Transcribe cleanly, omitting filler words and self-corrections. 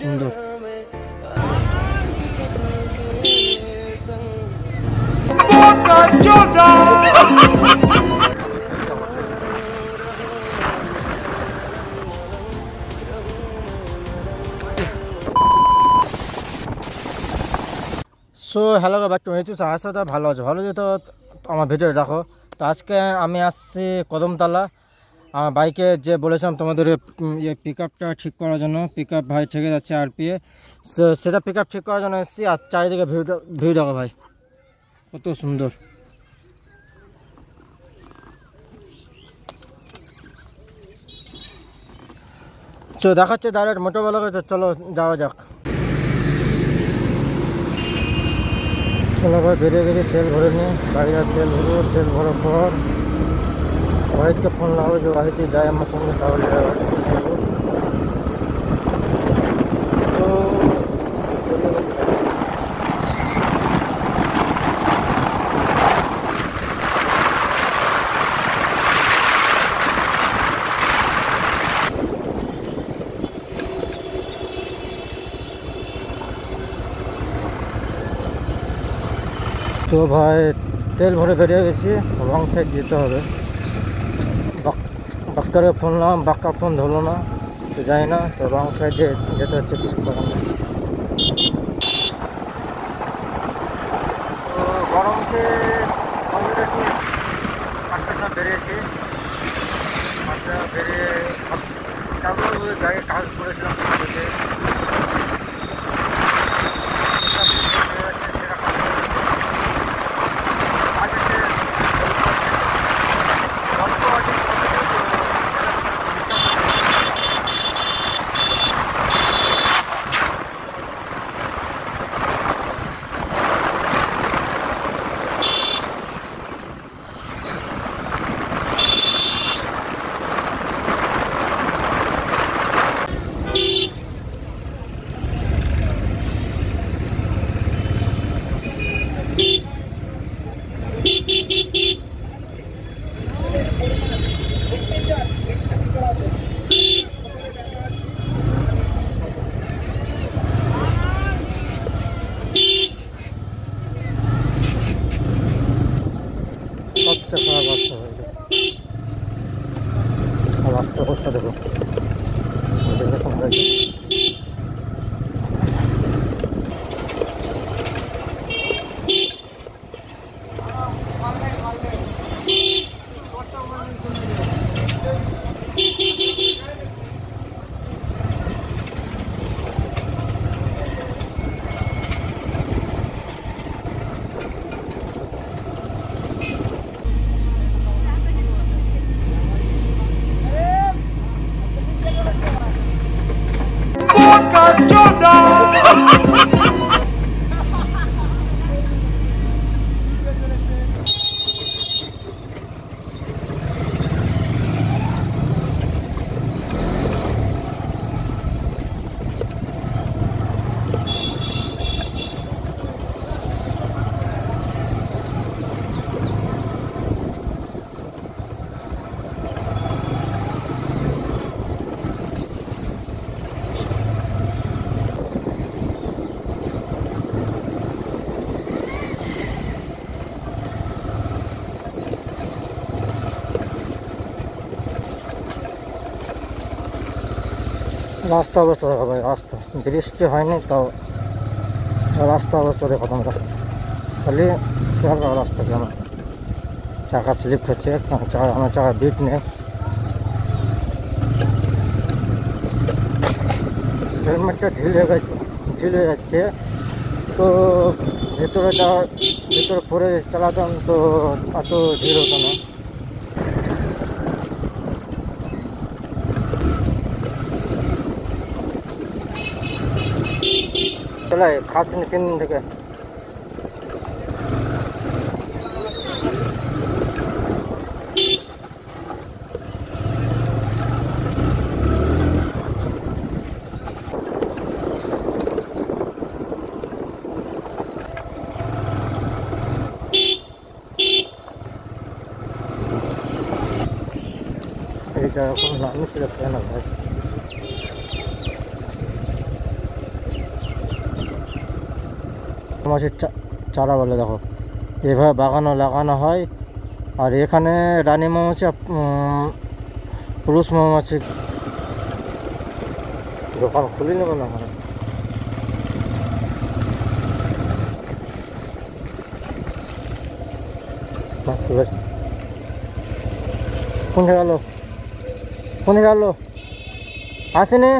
সুন্দর। So hello back to মিচু, আশা করি ভালো আছো। ভালো যেত আমার ভিডিও দেখো। তো আজকে আমি আসছি কদমতলা। আমার বাইকে যে বলেছিলাম তোমাদের পিক আপটা ঠিক করার জন্য, পিক আপ ভাই ঠেকে যাচ্ছে আরপিএ, সেটা পিক আপ ঠিক করার জন্য এসেছি। আর চারিদিকে ভিড় দেখো ভাই, কত সুন্দর। চো দেখাচ্ছে ডাইরেক্ট মোটোবেলা করেছে, চলো যাওয়া যাক। চলো ভাই বেরিয়ে গেছি, তেল ভরে নিয়ে গাড়ি, আর তেল ভরবো। তেল ভরার পর ওয়াহিদকে ফোন লাগাবো যে ওয়াহিদ যায় আমার সঙ্গে, তাহলে তো তো ভাই তেল ভরে বেরিয়ে গেছি, রং সাইড যেতে হবে। বাক্কারকে ফোন লাগাম, বাক্কা ফোন ধরলো না, তো যাই না, তো রং সাইডে যেতে হচ্ছে, কিছু করার নেই। তো গরমকে বেরিয়েছি, 5টার সময় বেরিয়েছি। 5টা বেরিয়ে চালু গাড়ি কাজ করেছিলাম থেকে সবচেয়ে খারাপ রাস্তা হয়ে যায়। আর রাস্তার অবস্থা দেখো, এরকম হয়েছে। রাস্তা অবস্থা দেখো ভাই, রাস্তা বৃষ্টি হয়নি তাও রাস্তা অবস্থা দেখো তোমরা, খালি রাস্তা কেমন চাকা স্লিপ হচ্ছে, আমার চাকা বিট নেই, হেলমেটটা ঢিল হয়ে যাচ্ছে। তো ভেতরে পরে চালাতাম তো এত ঢিল হতো না। চলে খাসনি 3 দিন থেকে। এই জায়গা কোনো নামই ছিল না ভাই। মৌমাছির চারা বলে, দেখো এভাবে বাগানও লাগানো হয়। আর এখানে রানী মৌমাছি পুরুষ মৌমাছি। দোকান খুলে নেব না ওখানে। কোন গেল, কোন গেল, আসেনি।